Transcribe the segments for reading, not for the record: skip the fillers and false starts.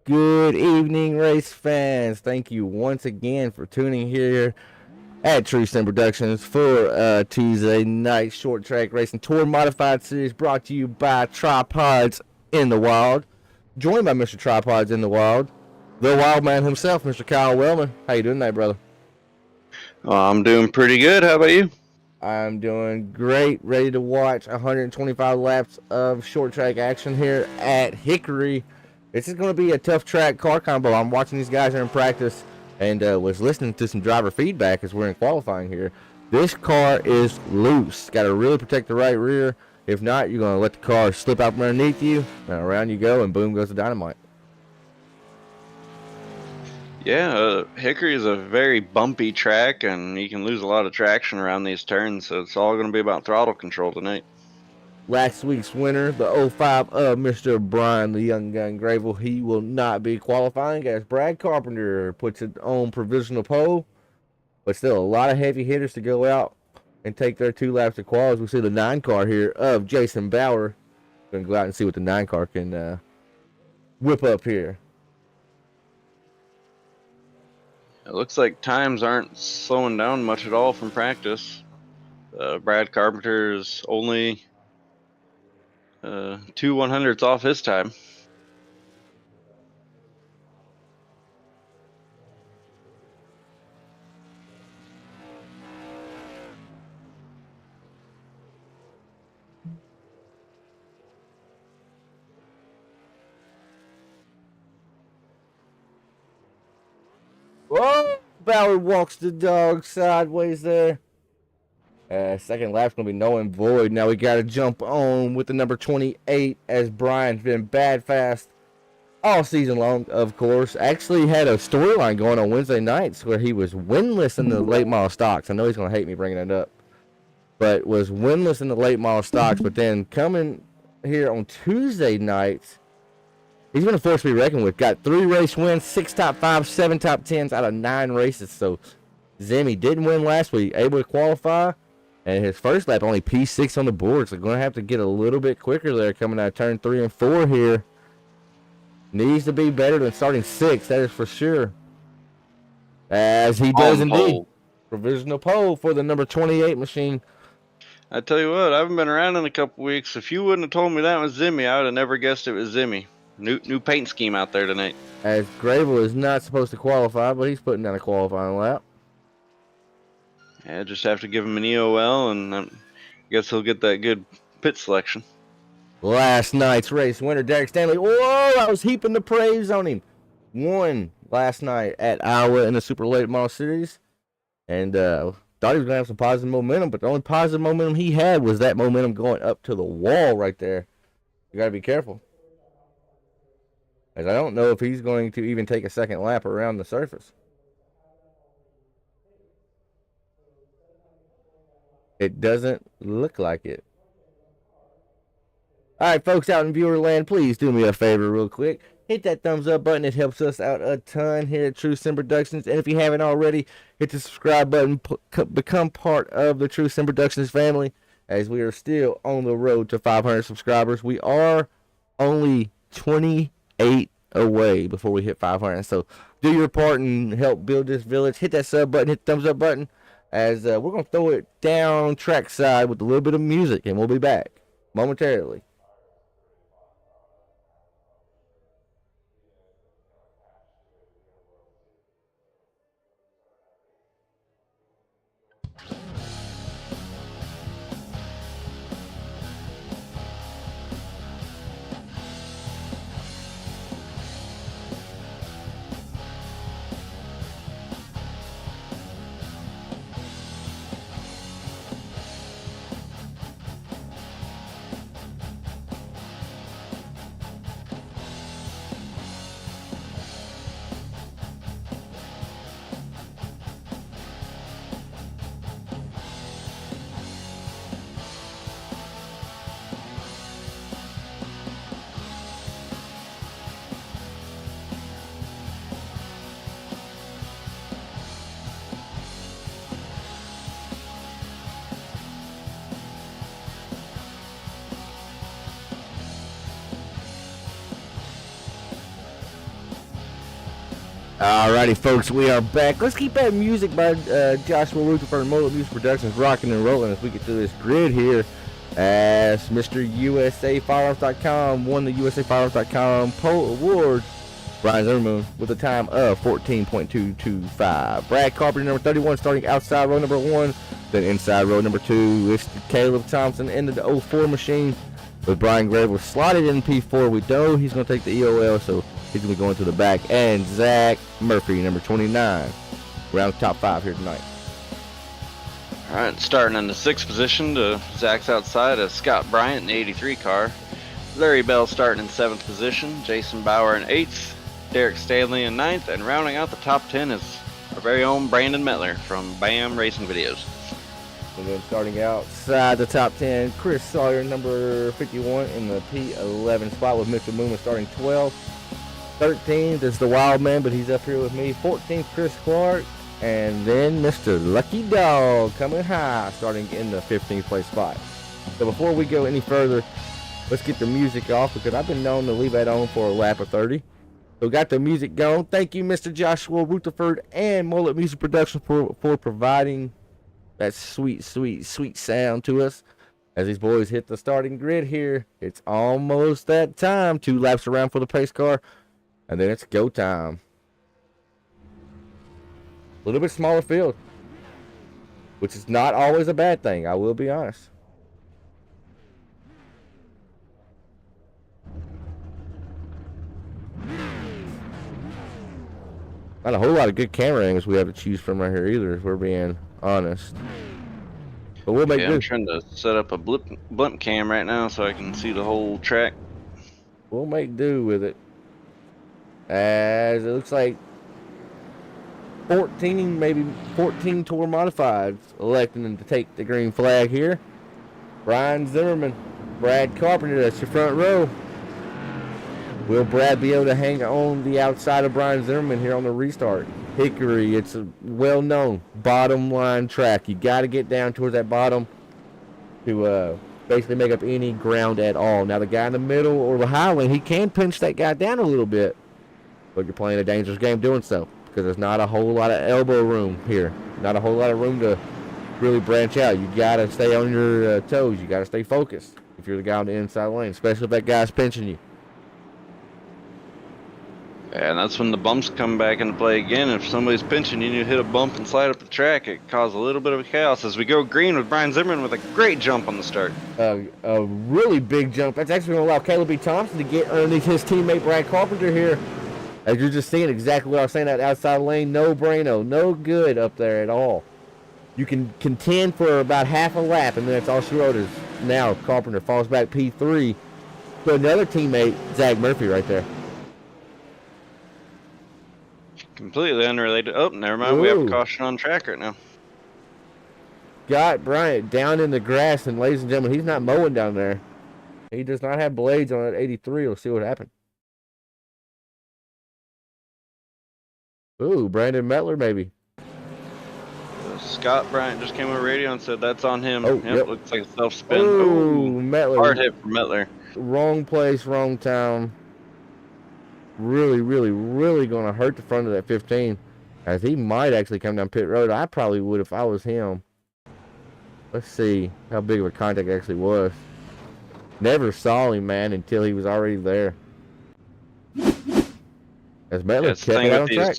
Good evening, race fans. Thank you once again for tuning here at True Sim Productions for Tuesday night short track racing tour modified series brought to you by Tripods in the Wild. Joined by Mr. Tripods in the Wild, the wild man himself, Mr. Kyle Wellman. How you doing tonight, brother? I'm doing pretty good. How about you? I'm doing great. Ready to watch 125 laps of short track action here at Hickory. This is going to be a tough track car combo. I'm watching these guys here in practice and was listening to some driver feedback as we're in qualifying here. This car is loose. Got to really protect the right rear. If not, you're going to let the car slip out from underneath you, and around you go, and boom goes the dynamite. Yeah, Hickory is a very bumpy track, and you can lose a lot of traction around these turns, so it's all going to be about throttle control tonight. Last week's winner, the 05 of Mr. Brian, the young gun Gravel, he will not be qualifying as Brad Carpenter puts it on provisional pole. But still, a lot of heavy hitters to go out and take their 2 laps of quals. We see the 9 car here of Jason Bauer. Going to go out and see what the 9 car can whip up here. It looks like times aren't slowing down much at all from practice. Brad Carpenter is only 2 100ths off his time. Whoa! Bauer walks the dog sideways there. Second lap's going to be null and void. Now we got to jump on with the number 28 as Brian's been bad fast all season long, of course. Actually had a storyline going on Wednesday nights where he was winless in the late model stocks. I know he's going to hate me bringing it up. But was winless in the late model stocks. But then coming here on Tuesday nights, he's going to force to be reckoned with. Got 3 race wins, 6 top 5s, 7 top 10s out of 9 races. So Zimmy didn't win last week, able to qualify. And his first lap only P6 on the board. So going to have to get a little bit quicker there coming out of turn 3 and 4 here. Needs to be better than starting 6, that is for sure. As he does indeed. Pole. Provisional pole for the number 28 machine. I tell you what, I haven't been around in a couple weeks. If you wouldn't have told me that was Zimmy, I would have never guessed it was Zimmy. New paint scheme out there tonight. As Gravel is not supposed to qualify, but he's putting down a qualifying lap. Yeah, just have to give him an EOL, and I guess he'll get that good pit selection. Last night's race winner, Derek Stanley. Whoa, I was heaping the praise on him. Won last night at Iowa in the Super Late Model Series. And thought he was going to have some positive momentum, but the only positive momentum he had was that momentum going up to the wall right there. You got to be careful. As I don't know if he's going to even take a second lap around the surface. It doesn't look like it. All right, folks out in viewer land, please do me a favor real quick. Hit that thumbs up button. It helps us out a ton here at True Sim Productions. And if you haven't already, hit the subscribe button. Become part of the True Sim Productions family as we are still on the road to 500 subscribers. We are only 28 away before we hit 500. So do your part and help build this village. Hit that sub button. Hit the thumbs up button. As we're going to throw it down trackside with a little bit of music, and we'll be back momentarily. Alrighty, folks, we are back. Let's keep that music by Joshua Rutherford and Mullet Music Productions rocking and rolling as we get through this grid here. As Mr. USA Firearms.com won the USA Firearms.com Pole Award, Brian Zimmerman with a time of 14.225. Brad Carpenter, number 31, starting outside row number 1, then inside row number 2. It's Caleb Thompson into the 04 machine with Brian Gravel slotted in P4. We know he's going to take the EOL, so he's going to be going to the back. And Zach Murphy, number 29, round top 5 here tonight. All right, starting in the 6th position to Zach's outside is Scott Bryant in the 83 car. Larry Bell starting in 7th position. Jason Bauer in 8th. Derek Stanley in 9th. And rounding out the top 10 is our very own Brandon Metler from BAM Racing Videos. And then starting outside the top 10, Chris Sawyer, number 51, in the P11 spot with Mr. Moon starting 12th. 13th is the Wild Man, but he's up here with me. 14th, Chris Clark. And then Mr. Lucky Dog coming high, starting in the 15th place spot. So before we go any further, let's get the music off because I've been known to leave that on for a lap of 30. So got the music going. Thank you, Mr. Joshua Rutherford and Mullet Music Production for providing that sweet, sweet, sweet sound to us. As these boys hit the starting grid here, it's almost that time. 2 laps around for the pace car, and then it's go time. A little bit smaller field, which is not always a bad thing, I will be honest. Not a whole lot of good camera angles we have to choose from right here either, if we're being honest. But we'll make do. I'm trying to set up a blimp cam right now so I can see the whole track. We'll make do with it. As it looks like 14, maybe 14 Tour Modifieds electing to take the green flag here. Brian Zimmerman, Brad Carpenter, that's your front row. Will Brad be able to hang on the outside of Brian Zimmerman here on the restart? Hickory, it's a well-known bottom line track. You got to get down towards that bottom to basically make up any ground at all. Now the guy in the middle or the high lane, he can pinch that guy down a little bit, but you're playing a dangerous game doing so because there's not a whole lot of elbow room here. Not a whole lot of room to really branch out. You got to stay on your toes. You got to stay focused if you're the guy on the inside lane, especially if that guy's pinching you. And that's when the bumps come back into play again. If somebody's pinching you and you hit a bump and slide up the track, it causes a little bit of chaos as we go green with Brian Zimmerman with a great jump on the start. A really big jump. That's actually going to allow Caleb B. Thompson to get underneath his teammate Brad Carpenter here. As you're just seeing exactly what I was saying, that outside lane, no braino, no good up there at all. You can contend for about half a lap, and then that's all she wrote is now Carpenter falls back P3 to another teammate, Zach Murphy, right there. Completely unrelated. Oh, never mind. Ooh. We have a caution on track right now. Got Bryant down in the grass, and ladies and gentlemen, he's not mowing down there. He does not have blades on that 83. We'll see what happens. Ooh, Brandon Metler, maybe. Scott Bryant just came on radio and said that's on him. Oh, yep. Looks like a self-spin. Ooh, Metler. Hard hit for Metler. Wrong place, wrong time. Really, really, really going to hurt the front of that 15. As he might actually come down pit road. I probably would if I was him. Let's see how big of a contact actually was. Never saw him, man, until he was already there. As Metler kept it on track.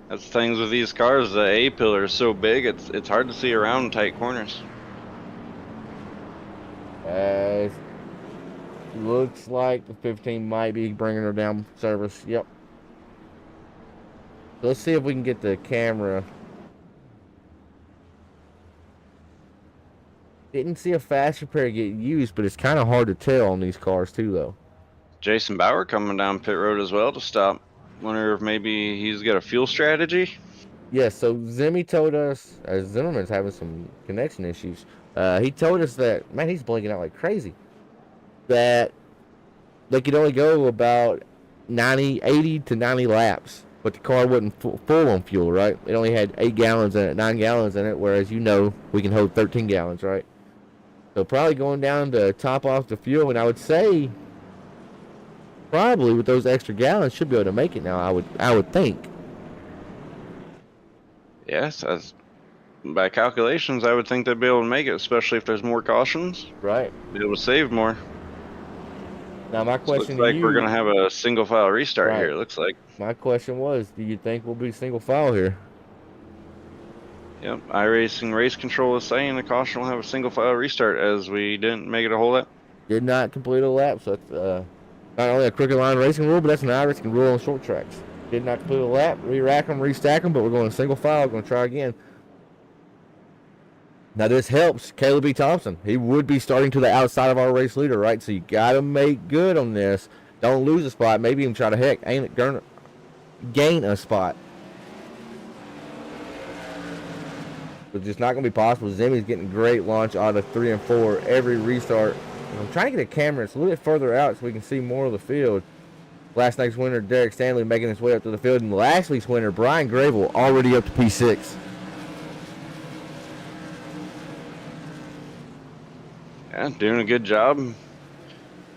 That's the things with these cars. The A-pillar is so big, it's hard to see around in tight corners. As looks like the 15 might be bringing her down service. Yep. So let's see if we can get the camera. Didn't see a fast repair get used, but it's kind of hard to tell on these cars too, though. Jason Bauer coming down pit road as well to stop. Wonder if maybe he's got a fuel strategy. Yeah, so Zimmy told us, as Zimmerman's having some connection issues, he told us that, man, he's blinking out like crazy, that they could only go about 80 to 90 laps, but the car wasn't full on fuel, right? It only had 8 gallons in it, 9 gallons in it, whereas, you know, we can hold 13 gallons, right? So probably going down to top off the fuel, and I would say probably with those extra gallons should be able to make it now. I would think. Yes, by calculations, I would think they'd be able to make it, especially if there's more cautions. Right. Be able to save more. Now my question to looks like you, we're gonna have a single file restart here. It looks like. My question was, do you think we'll be single file here? Yep, iRacing Race Control is saying the caution will have a single file restart as we didn't make it a whole lap. Did not complete a lap, so that's not only a crooked line racing rule, but that's an iRacing rule on short tracks. Did not complete a lap, re-rack them, restack them, but we're going single file. We're going to try again. Now this helps Caleb B. Thompson. He would be starting to the outside of our race leader, right? So you got to make good on this. Don't lose a spot. Maybe even try to gain a spot. But it's not going to be possible. Zimmy's getting great launch out of 3 and 4 every restart. I'm trying to get a camera. It's a little bit further out so we can see more of the field. Last night's winner, Derek Stanley, making his way up to the field. And last week's winner, Brian Gravel, already up to P6. Yeah, doing a good job.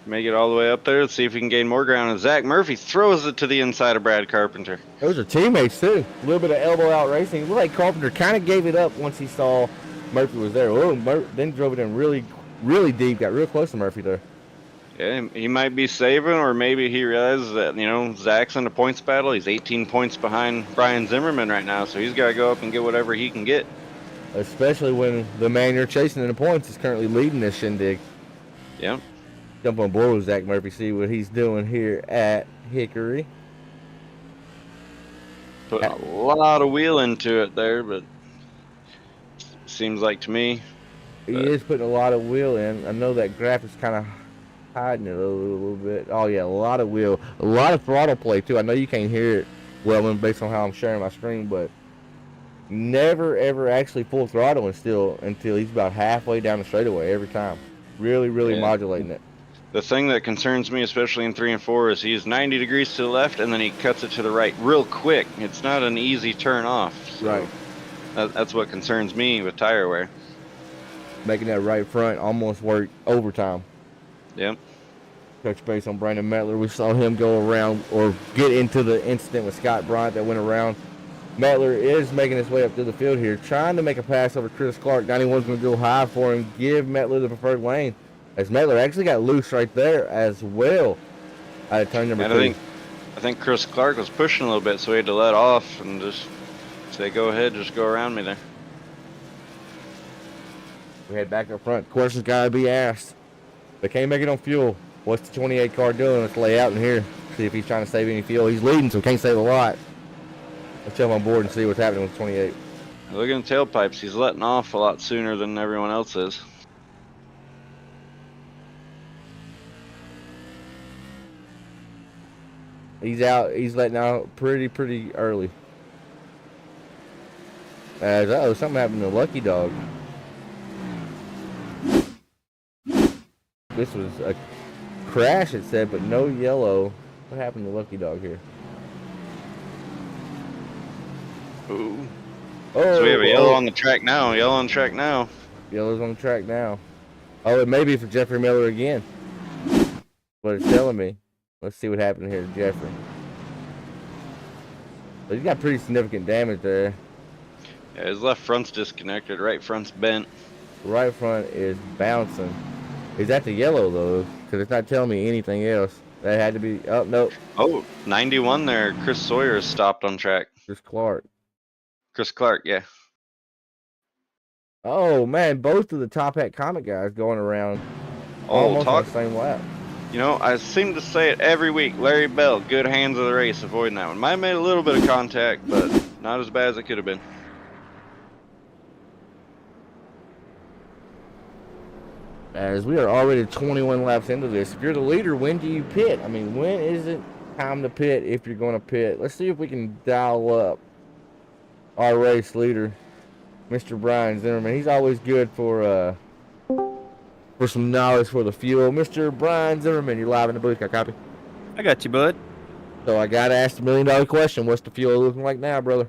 Make it all the way up there. Let's see if we can gain more ground. And Zach Murphy throws it to the inside of Brad Carpenter. Those are teammates, too. A little bit of elbow out racing. It looked like Carpenter kind of gave it up once he saw Murphy was there. Oh, then drove it in really, really deep. Got real close to Murphy there. Yeah, he might be saving, or maybe he realizes that, Zach's in the points battle. He's 18 points behind Brian Zimmerman right now, so he's got to go up and get whatever he can get. Especially when the man you're chasing in the points is currently leading this shindig. Yep. Jump on board with Zach Murphy, see what he's doing here at Hickory. Put a lot of wheel into it there, but seems like to me. He is putting a lot of wheel in. I know that graphic's kind of hiding it a little bit. Oh, yeah, a lot of wheel. A lot of throttle play, too. I know you can't hear it well based on how I'm sharing my screen, but never, ever actually full throttle until he's about halfway down the straightaway every time. Really, really modulating it. The thing that concerns me, especially in 3 and 4, is he's 90 degrees to the left, and then he cuts it to the right real quick. It's not an easy turn off. So right. That's what concerns me with tire wear. Making that right front almost work overtime. Yep. Touch base on Brandon Mettler. We saw him go around or get into the incident with Scott Bryant that went around. Mettler is making his way up to the field here, trying to make a pass over Chris Clark. 91's going to go high for him, give Mettler the preferred lane. As Mettler actually got loose right there as well out of turn number 2. I think Chris Clark was pushing a little bit, so he had to let off and just say, go ahead, just go around me there. We head back up front. Questions got to be asked. They can't make it on fuel. What's the 28 car doing? Let's lay out in here. See if he's trying to save any fuel. He's leading, so can't save a lot. Let's jump on board and see what's happening with 28. Look at the tailpipes. He's letting off a lot sooner than everyone else is. He's out. He's letting out pretty early. Uh-oh, something happened to Lucky Dog. This was a crash, it said, but no yellow. What happened to Lucky Dog here? Ooh. Oh, so we have a yellow on the track now. Yellow on the track now. Yellow's on the track now. Oh, it may be for Jeffrey Miller again. What it's telling me. Let's see what happened here to Jeffrey. But he's got pretty significant damage there. Yeah, his left front's disconnected. Right front's bent. Right front is bouncing. Is that the yellow, though? Because it's not telling me anything else. That had to be... Oh, no. Oh, 91 there. Chris Sawyer is stopped on track. Chris Clark. Chris Clark, yeah. Oh, man. Both of the Top Hat Comic guys going around almost on the same lap. I seem to say it every week. Larry Bell, good hands of the race, avoiding that one. Might have made a little bit of contact, but not as bad as it could have been. As we are already 21 laps into this. If you're the leader, when do you pit? I mean, when is it time to pit if you're going to pit? Let's see if we can dial up our race leader, Mr. Brian Zimmerman. He's always good for some knowledge for the fuel. Mr. Brian Zimmerman, you're live in the booth. Got a copy? I got you, bud. So I got to ask the $1 million question. What's the fuel looking like now, brother?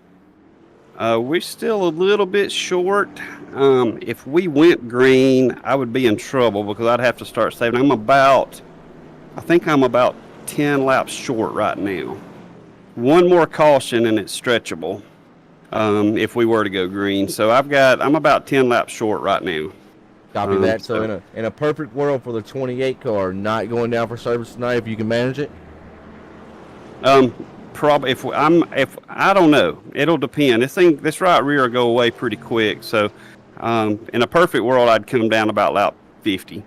We're still a little bit short. If we went green, I would be in trouble because I'd have to start saving. I think I'm about 10 laps short right now. One more caution and it's stretchable if we were to go green. So I'm about 10 laps short right now. Copy that. So in a perfect world for the 28 car, not going down for service tonight, if you can manage it. Probably if I don't know, it'll depend. This right rear will go away pretty quick. So in a perfect world, I'd come down about lap 50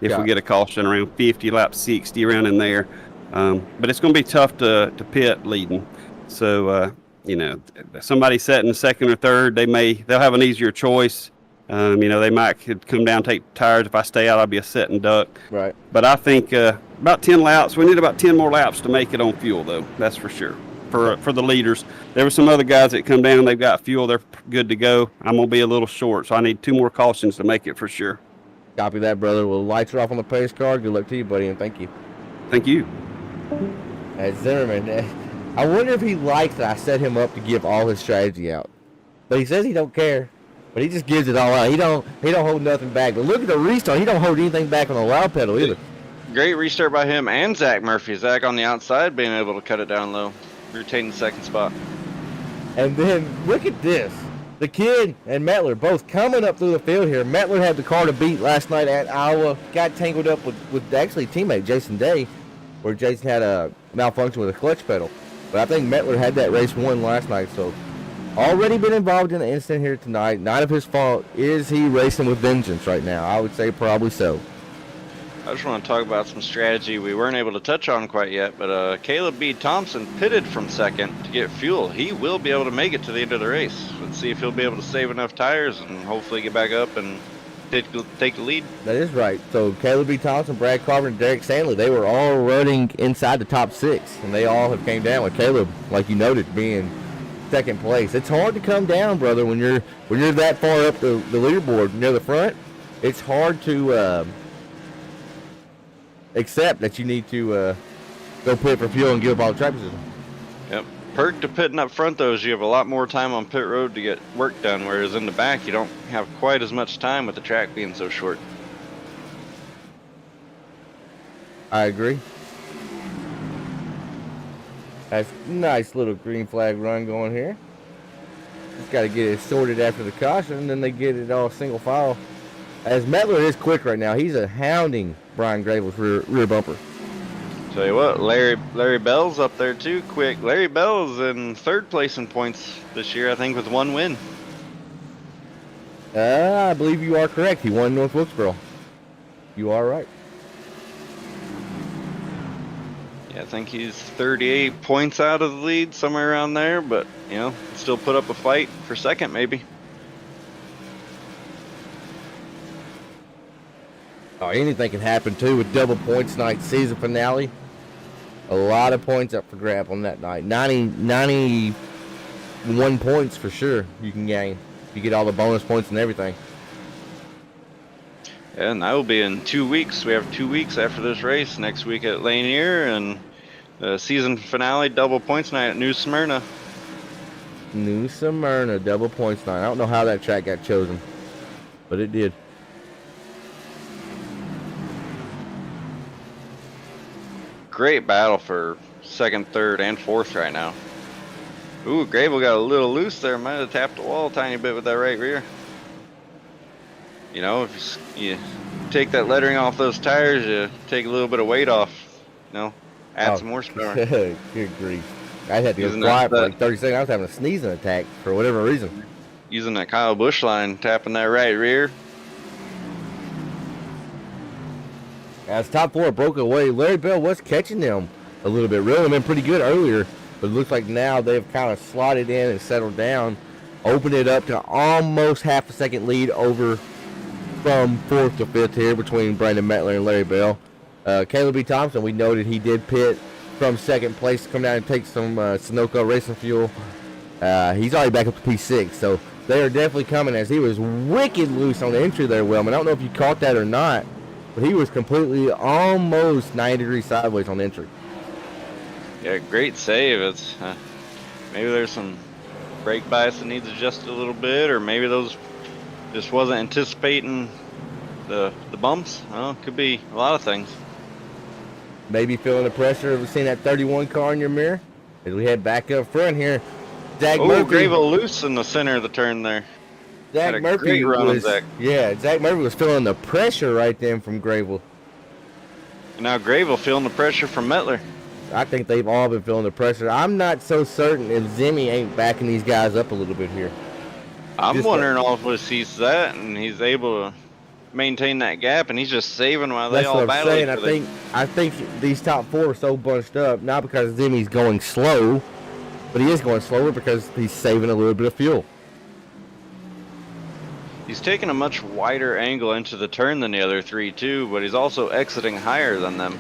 if we get a caution around 50, lap 60 around in there. But it's going to be tough to pit leading. So somebody setting second or third, they'll have an easier choice. They could come down, take tires. If I stay out, I'll be a sitting duck. Right. But I think about 10 laps. We need about 10 more laps to make it on fuel, though. That's for sure. For the leaders, there were some other guys that come down. They've got fuel. They're good to go. I'm gonna be a little short, so I need 2 more cautions to make it for sure. Copy that, brother. Well, lights are off on the pace car. Good luck to you, buddy, and thank you. Thank you. Zimmerman, I wonder if he likes that I set him up to give all his strategy out. But he says he don't care. But he just gives it all out. He don't hold nothing back. But look at the restart. He don't hold anything back on the loud pedal either. Great restart by him and Zach Murphy. Zach on the outside being able to cut it down low, retaining the second spot. And then look at this. The kid and Mettler both coming up through the field here. Mettler had the car to beat last night at Iowa. Got tangled up with actually teammate Jason Day, where Jason had a malfunction with a clutch pedal. But I think Mettler had that race won last night. So already been involved in an incident here tonight. Not of his fault. Is he racing with vengeance right now? I would say probably so. I just want to talk about some strategy we weren't able to touch on quite yet, but Caleb B. Thompson pitted from second to get fuel. He will be able to make it to the end of the race. Let's see if he'll be able to save enough tires and hopefully get back up and take the lead. That is right. So Caleb B. Thompson, Brad Carver, and Derek Stanley, they were all running inside the top 6, and they all have came down with Caleb, like you noted, being second place. It's hard to come down, brother, when you're that far up the leaderboard near the front. It's hard to accept that you need to go pit for fuel and give up all the track position. Yep. Perk to pitting up front, though, is you have a lot more time on pit road to get work done, whereas in the back you don't have quite as much time with the track being so short. I agree. That's a nice little green flag run going here. Just got to get it sorted after the caution, and then they get it all single file. As Mettler is quick right now, he's hounding Brian Gravel's rear bumper. Tell you what, Larry Bell's up there too, quick. Larry Bell is in third place in points this year, I think, with 1 win. I believe you are correct. He won North Wilkesboro. You are right. Yeah, I think he's 38 points out of the lead, somewhere around there, but, still put up a fight for second, maybe. Oh, anything can happen, too, with double points night season finale. A lot of points up for grab on that night. 91 points for sure you can gain. You get all the bonus points and everything. And that will be in 2 weeks. We have 2 weeks after this race. Next week at Lanier, and the season finale, double points night at New Smyrna. New Smyrna, double points night. I don't know how that track got chosen, but it did. Great battle for second, third, and fourth right now. Ooh, Grable got a little loose there. Might have tapped the wall a tiny bit with that right rear. If you take that lettering off those tires, you take a little bit of weight off. Add some horsepower. Good grief. I had to go quiet for like 30 seconds. I was having a sneezing attack for whatever reason. Using that Kyle Busch line, tapping that right rear. As top 4 broke away, Larry Bell was catching them a little bit. Reeling them in pretty good earlier, but it looks like now they've kind of slotted in and settled down. Opened it up to almost half a second lead over from 4th to 5th here between Brandon Mettler and Larry Bell. Caleb B. Thompson, we noted he did pit from second place to come down and take some Sunoco racing fuel. He's already back up to P6, so they are definitely coming, as he was wicked loose on the entry there, Wellman. I don't know if you caught that or not, but he was completely almost 90 degrees sideways on the entry. Yeah, great save. It's maybe there's some brake bias that needs adjusted a little bit, or maybe those just wasn't anticipating the bumps. Well, it could be a lot of things. maybe feeling the pressure of seeing that 31 car in your mirror. As we head back up front here, Zach Oh, Murphy. Grayville loose in the center of the turn there. Had Zach a Murphy great run on was, Zach. yeah, Zach Murphy was feeling the pressure right then from Grayville. And now Grayville feeling the pressure from Mettler. I think they've all been feeling the pressure. I'm not so certain if Zimmy ain't backing these guys up a little bit here. I'm Just wondering if he sees that and he's able to maintain that gap, and he's just saving while they That's all what I'm battle saying. each other. I think these top four are so bunched up, not because Zimmy's going slow, but he is going slower because he's saving a little bit of fuel. He's taking a much wider angle into the turn than the other three too, but he's also exiting higher than them.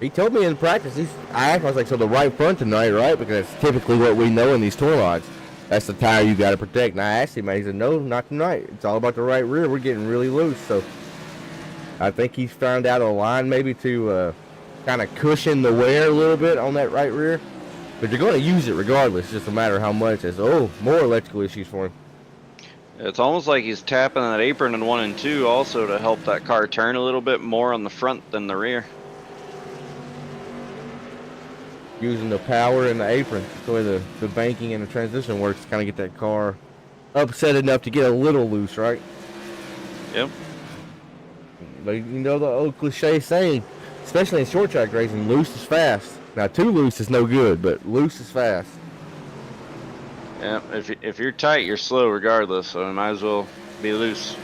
He told me in practice, I was like, so the right front tonight, right? Because that's typically what we know in these tour lots. That's the tire you got to protect. And I asked him, and he said, no, not tonight. It's all about the right rear. We're getting really loose. So I think he's found out a line maybe to kind of cushion the wear a little bit on that right rear. But you're going to use it regardless. It's just a matter of how much. It's, more electrical issues for him. It's almost like he's tapping that apron in 1 and 2 also to help that car turn a little bit more on the front than the rear. Using the power and the apron. That's the way the banking and the transition works to kind of get that car upset enough to get a little loose, right? Yep. But you know the old cliche saying, especially in short track racing, loose is fast. Now, too loose is no good, but loose is fast. Yeah, if you're tight, you're slow regardless, so you might as well be loose.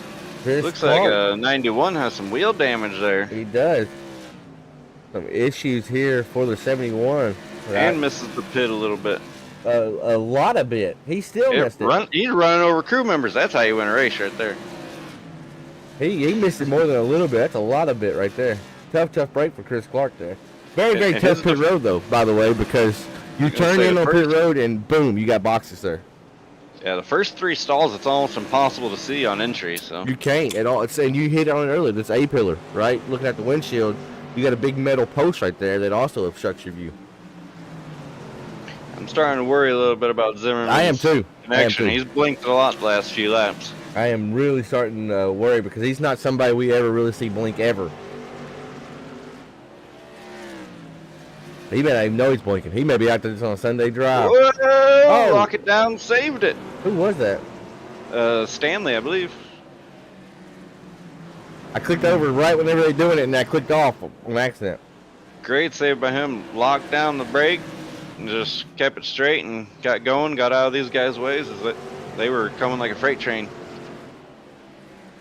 Here's Looks Clark. like 91 has some wheel damage there. He does. Some issues here for the 71. And misses the pit a little bit. A lot of bit. He still missed it. He's running over crew members. That's how you win a race right there. He missed it more than a little bit. That's a lot of bit right there. Tough break for Chris Clark there. Very tough pit road, though, by the way, because you turn in on pit road and boom, you got boxes there. Yeah, the first 3 stalls, it's almost impossible to see on entry. So you can't at all. And you hit on it earlier. That's A-pillar, right? Looking at the windshield, you got a big metal post right there that also obstructs your view. I'm starting to worry a little bit about Zimmerman's I am too. connection. He's blinked a lot the last few laps. I am really starting to worry because he's not somebody we ever really see blink ever. He may not even know he's blinking. He may be out there on a Sunday drive. Whoa! Lock it down, saved it. Who was that? Stanley, I believe. I clicked over right whenever they doing it, and I clicked off on accident. Great save by him. Locked down the brake and just kept it straight and got going. Got out of these guys' ways as they were coming like a freight train.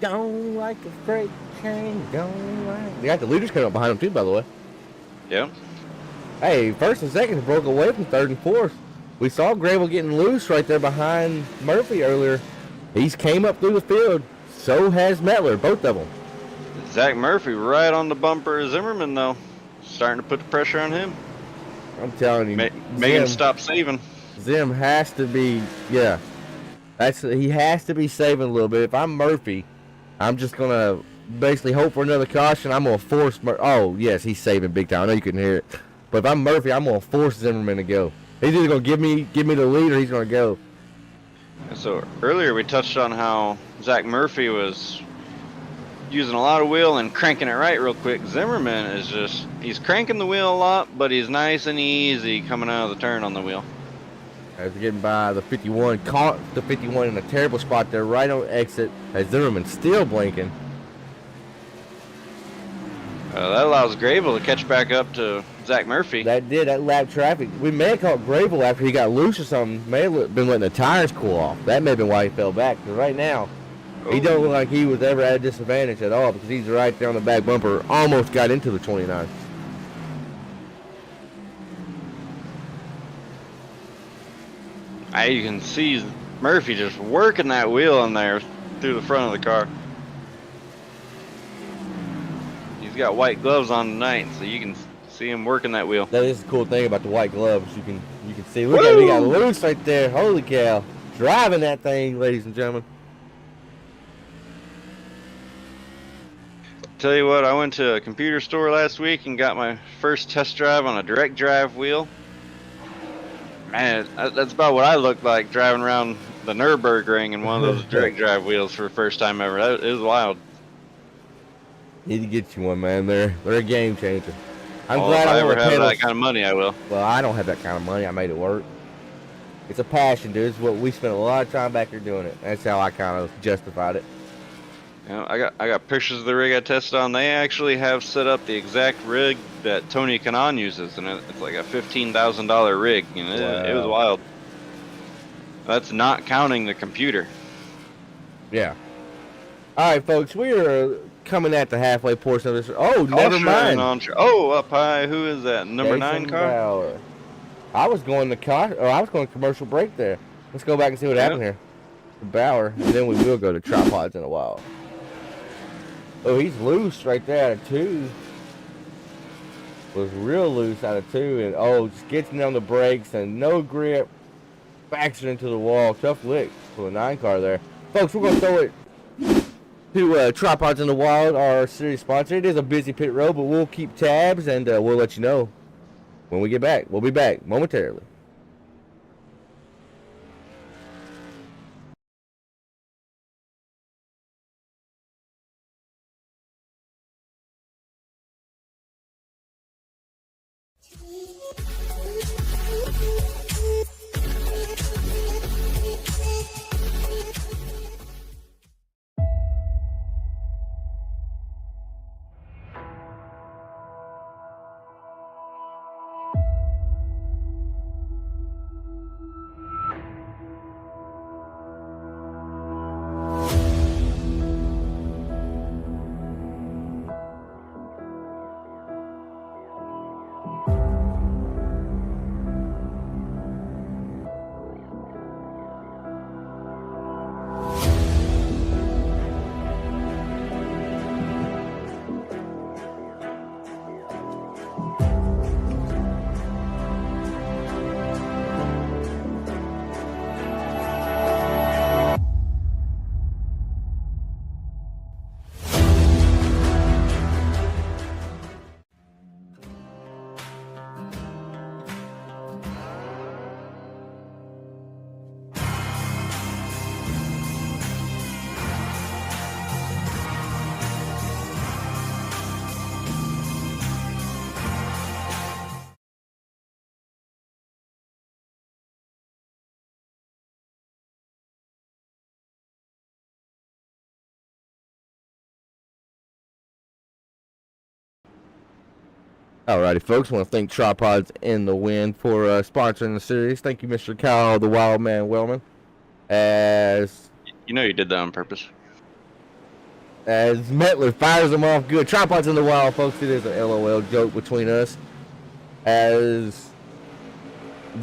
Don't like a freight train. Don't like. They got the leaders coming up behind them too, by the way. Yeah. Hey, first and second broke away from third and fourth. We saw Grable getting loose right there behind Murphy earlier. He's came up through the field. So has Mettler, both of them. Zach Murphy right on the bumper of Zimmerman, though. Starting to put the pressure on him. I'm telling you. Make him stop saving. Zim has to be, yeah. He has to be saving a little bit. If I'm Murphy, I'm just going to basically hope for another caution. I'm going to force oh, yes, he's saving big time. I know you couldn't hear it. But if I'm Murphy, I'm going to force Zimmerman to go. He's either going to give me the lead or he's going to go. So earlier we touched on how Zach Murphy was using a lot of wheel and cranking it right real quick. Zimmerman is he's cranking the wheel a lot, but he's nice and easy coming out of the turn on the wheel. As getting by the 51, caught the 51 in a terrible spot there, right on exit, as Zimmerman still blinking. That allows Grable to catch back up to Zach Murphy. That lap traffic. We may have caught Grable after he got loose or something. May have been letting the tires cool off. That may have been why he fell back. Because right now, he don't look like he was ever at a disadvantage at all because he's right there on the back bumper. Almost got into the 29. You can see Murphy just working that wheel in there through the front of the car. He's got white gloves on tonight, so you can see him working that wheel. That is the cool thing about the white gloves. You can see. Look at him. He got loose right there. Holy cow. Driving that thing, ladies and gentlemen. Tell you what, I went to a computer store last week and got my first test drive on a direct drive wheel. Man, that's about what I looked like driving around the Nürburgring in one of those direct drive wheels for the first time ever. It was wild. Need to get you one, man. They're a game changer. I'm Well, glad if I I ever want have pedals. that kind of money, I will. Well, I don't have that kind of money. I made it work. It's a passion, dude. It's what we spent a lot of time back here doing it. That's how I kind of justified it. Yeah, I got pictures of the rig I tested on. They actually have set up the exact rig that Tony Kanaan uses, and it's like a $15,000 rig. You know, it was Wow. wild. That's not counting the computer. Yeah. All right, folks. We are coming at the halfway portion of this. Oh, never mind. Oh, up high. Who is that? Number 9 Jason car? Bauer. I was going to commercial break there. Let's go back and see what happened here. Bauer, and then we will go to tripods in a while. Oh, he's loose right there out of 2. Was real loose out of 2, and just gets on the brakes and no grip. Backs it into the wall. Tough lick for a 9 car there. Folks, we're going to throw it to Tripods in the Wild, our series sponsor. It is a busy pit road, but we'll keep tabs, and we'll let you know when we get back. We'll be back momentarily. Alrighty, folks. I want to thank Tripods in the Wind for sponsoring the series. Thank you, Mr. Kyle, the Wild Man Wellman. As You know you did that on purpose. Metler fires them off good. Tripods in the Wild, folks. It is an LOL joke between us. As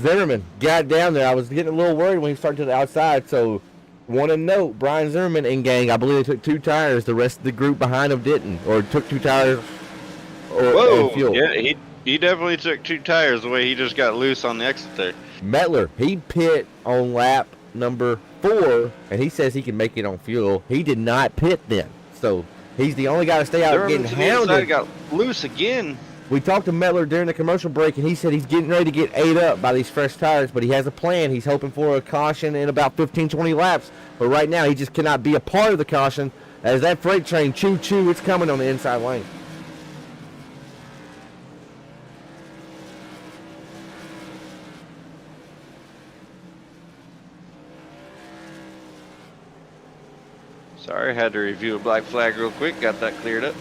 Zimmerman got down there, I was getting a little worried when he started to the outside. So, want to note, Brian Zimmerman and gang, I believe they took 2 tires. The rest of the group behind them didn't, or took 2 tires. Whoa! Yeah, he definitely took 2 tires the way he just got loose on the exit there. Metler, he pit on lap number 4, and he says he can make it on fuel. He did not pit then, so he's the only guy to stay out getting hounded. Got loose again. We talked to Metler during the commercial break, and he said he's getting ready to get ate up by these fresh tires, but he has a plan. He's hoping for a caution in about 15-20 laps, but right now he just cannot be a part of the caution as that freight train, choo-choo, it's coming on the inside lane. Sorry, had to review a black flag real quick. Got that cleared up.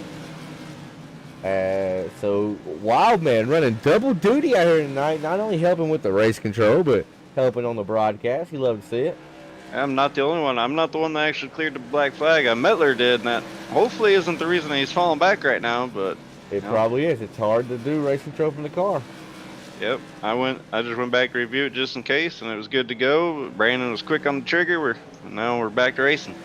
So Wildman running double duty out here tonight, not only helping with the race control, but helping on the broadcast. You love to see it. I'm not the only one. I'm not the one that actually cleared the black flag. Metler did, and that hopefully isn't the reason he's falling back right now, but it probably is. It's hard to do race control from the car. Yep, I just went back to review it just in case, and it was good to go. Brandon was quick on the trigger. Now we're back to racing.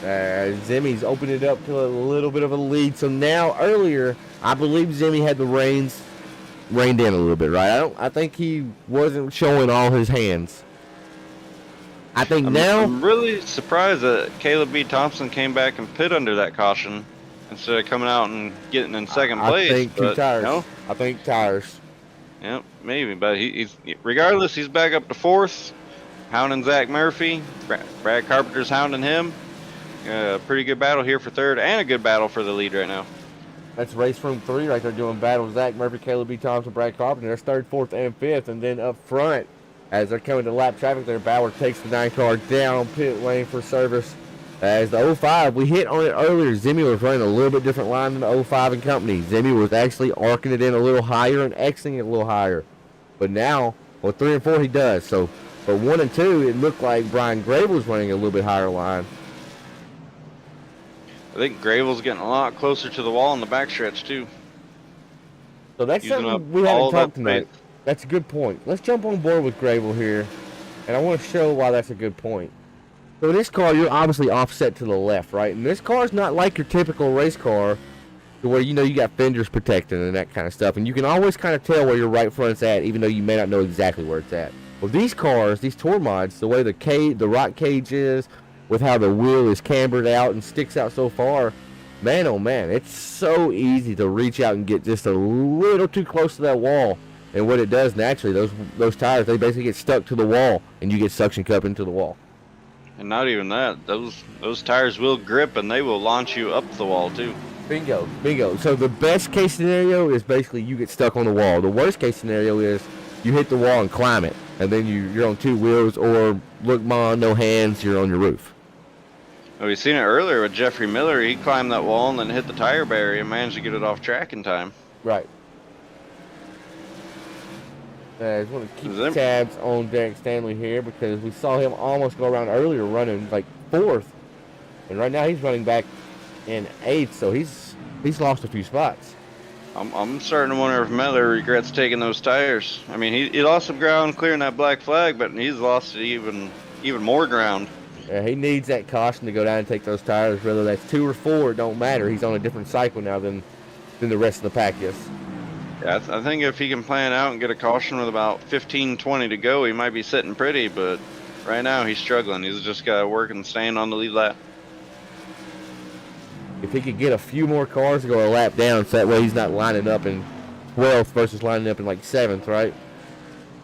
Zimmy's opened it up to a little bit of a lead. So now, earlier, I believe Zimmy had the reins reined in a little bit, right? I think he wasn't showing all his hands. I think I'm really surprised that Caleb B. Thompson came back and pit under that caution instead of coming out and getting in second place. I think 2 tires. No? I think tires. Yep, maybe, but he's regardless. He's back up to 4th, hounding Zach Murphy. Brad Carpenter's hounding him. Pretty good battle here for third, and a good battle for the lead right now. That's race room 3 right there doing battle. Zach Murphy, Caleb B. Thompson, Brad Carpenter. That's third, fourth, and fifth. And then up front, as they're coming to lap traffic there, Bauer takes the 9 car down pit lane for service. As the 05, we hit on it earlier. Zimmy was running a little bit different line than the 05 and company. Zimmy was actually arcing it in a little higher and Xing it a little higher. But now, well, 3 and 4 he does. So, but 1 and 2, it looked like Brian Grable was running a little bit higher line. I think Grable's getting a lot closer to the wall in the backstretch too. So that's Using something we haven't all that talked tonight. space. That's a good point. Let's jump on board with Grable here, and I want to show why that's a good point. So in this car, you're obviously offset to the left, right? And this car is not like your typical race car, to where you got fenders protected and that kind of stuff, and you can always kind of tell where your right front's at, even though you may not know exactly where it's at. Well, these cars, these tour mods, the way the rock cage is, with how the wheel is cambered out and sticks out so far, man, oh man, it's so easy to reach out and get just a little too close to that wall. And what it does naturally, those tires, they basically get stuck to the wall, and you get suction cup into the wall. And not even that, those tires will grip and they will launch you up the wall too. Bingo, bingo. So the best case scenario is basically you get stuck on the wall. The worst case scenario is you hit the wall and climb it, and then you're on 2 wheels, or look, ma, no hands, you're on your roof. Well, we seen it earlier with Jeffrey Miller. He climbed that wall and then hit the tire barrier and managed to get it off track in time. Right. I just want to keep tabs on Derek Stanley here, because we saw him almost go around earlier running like 4th. And right now he's running back in 8th, so he's lost a few spots. I'm starting to wonder if Miller regrets taking those tires. I mean, he lost some ground clearing that black flag, but he's lost even more ground. Yeah, he needs that caution to go down and take those tires, whether that's 2 or 4, it don't matter. He's on a different cycle now than the rest of the pack is. Yeah, I think if he can plan out and get a caution with about 15-20 to go, he might be sitting pretty, but right now he's struggling. He's just got to work and stand on the lead lap. If he could get a few more cars to go a lap down, so that way he's not lining up in 12th versus lining up in like 7th, right?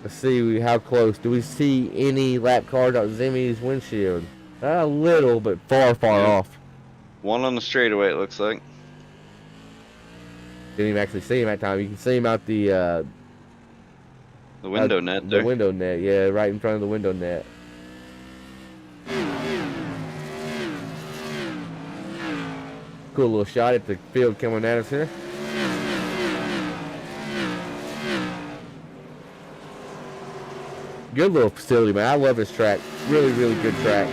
Let's see how close. Do we see any lap cars out Zimmy's windshield? A little, but far off. One on the straightaway, it looks like. Didn't even actually see him that time. You can see him out the window net there. The window net, yeah, right in front of the window net. Cool little shot at the field coming at us here. Good little facility, man. I love this track. Really, really good track.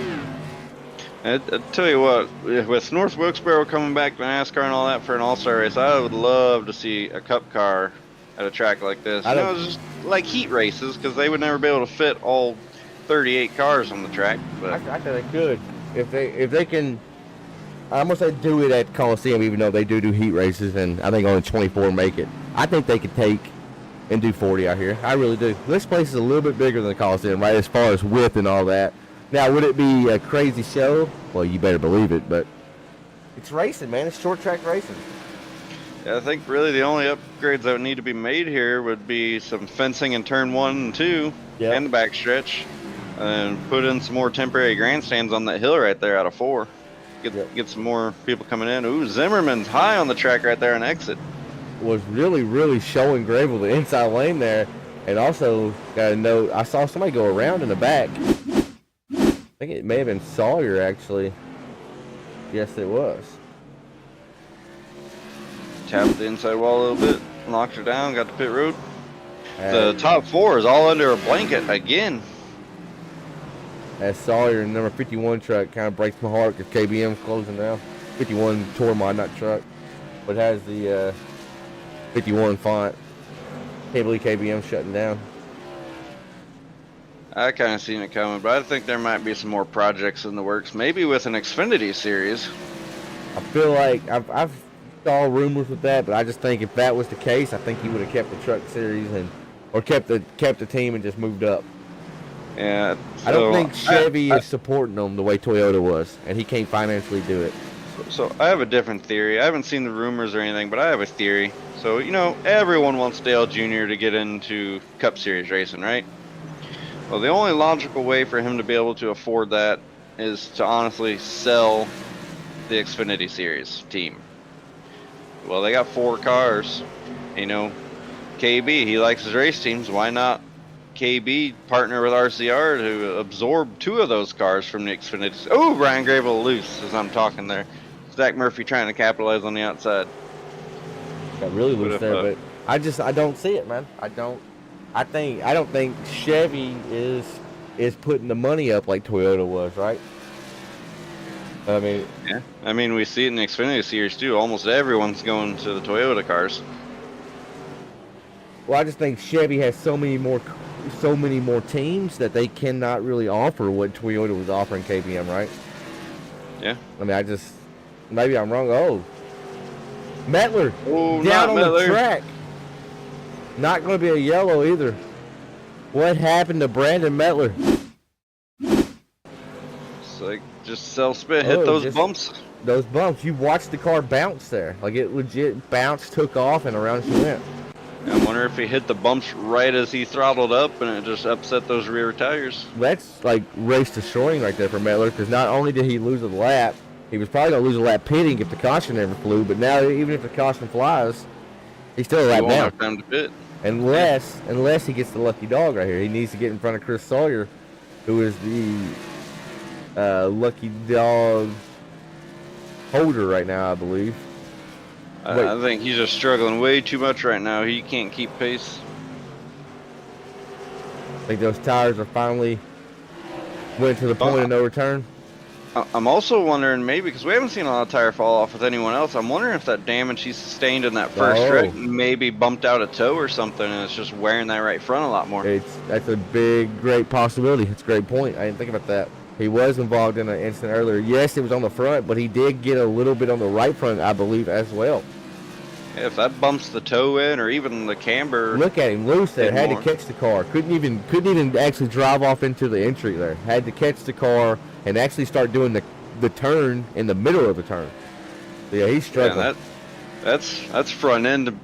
I tell you what, with North Wilkesboro coming back to NASCAR and all that for an all-star race, I would love to see a cup car at a track like this. You know, it's just like heat races, because they would never be able to fit all 38 cars on the track. But I think they could. If they can, I almost say do it at Coliseum, even though they do heat races, and I think only 24 make it. I think they could take and do 40 out here. I really do. This place is a little bit bigger than the Coliseum, right, as far as width and all that. Now, would it be a crazy show? Well, you better believe it, but it's racing, man. It's short track racing. Yeah, I think really the only upgrades that would need to be made here would be some fencing in turn 1 and 2 and the backstretch, and put in some more temporary grandstands on that hill right there out of 4. Get some more people coming in. Ooh, Zimmerman's high on the track right there on exit. Was really, really showing Grable the inside lane there. And also, got a note, I saw somebody go around in the back. I think it may have been Sawyer, actually. Yes, it was. Tapped the inside wall a little bit, knocked her down, got to pit road. The top 4 is all under a blanket again. As Sawyer in number 51 truck kind of breaks my heart because KBM's closing now. 51 tour mod, not truck, but has the 51 font. Can't believe KBM's shutting down. I kind of seen it coming, but I think there might be some more projects in the works, maybe with an Xfinity series. I feel like I've saw rumors with that, but I just think if that was the case, I think he would have kept the truck series or kept the team and just moved up. Yeah, so I don't think Chevy is supporting them the way Toyota was, and he can't financially do it. So I have a different theory. I haven't seen the rumors or anything, but I have a theory. So, you know, everyone wants Dale Jr. to get into Cup Series racing, right? Well, the only logical way for him to be able to afford that is to honestly sell the Xfinity Series team? Well, they got 4 cars. You know, KB, he likes his race teams. Why not KB partner with RCR to absorb 2 of those cars from the Xfinity? Oh, Brian Grable loose as I'm talking there. Zach Murphy trying to capitalize on the outside. Got really loose there, but I don't see it, man. I don't think Chevy is putting the money up like Toyota was, right? I mean, yeah. I mean, we see it in the Xfinity Series too. Almost everyone's going to the Toyota cars. Well, I just think Chevy has so many more teams that they cannot really offer what Toyota was offering KBM, right? Yeah. I mean, maybe I'm wrong. Oh, Mettler down on Mettler. the track. Not going to be a yellow either. What happened to Brandon Mettler? It's like just self-spin, hit those bumps. Those bumps. You watched the car bounce there. Like it legit bounced, took off, and around she went. I wonder if he hit the bumps right as he throttled up and it just upset those rear tires. That's like race destroying right there for Mettler, because not only did he lose a lap, he was probably going to lose a lap pitting if the caution never flew, but now even if the caution flies, he's still a lap down. He won't have time to pit. Unless he gets the lucky dog right here. He needs to get in front of Chris Sawyer, who is the lucky dog holder right now, I believe. I think he's just struggling way too much right now. He can't keep pace. I think those tires are finally went to the point of no return. I'm also wondering, maybe, because we haven't seen a lot of tire fall off with anyone else, I'm wondering if that damage he sustained in that first wreck maybe bumped out a toe or something, and it's just wearing that right front a lot more. That's a great possibility. It's a great point. I didn't think about that. He was involved in an incident earlier. Yes, it was on the front, but he did get a little bit on the right front, I believe, as well. Yeah, if that bumps the toe in, or even the camber. Look at him, loose there. Had to catch the car. Couldn't even actually drive off into the entry there. Had to catch the car and actually start doing the turn in the middle of the turn. Yeah, he's struggling. Yeah, that's front end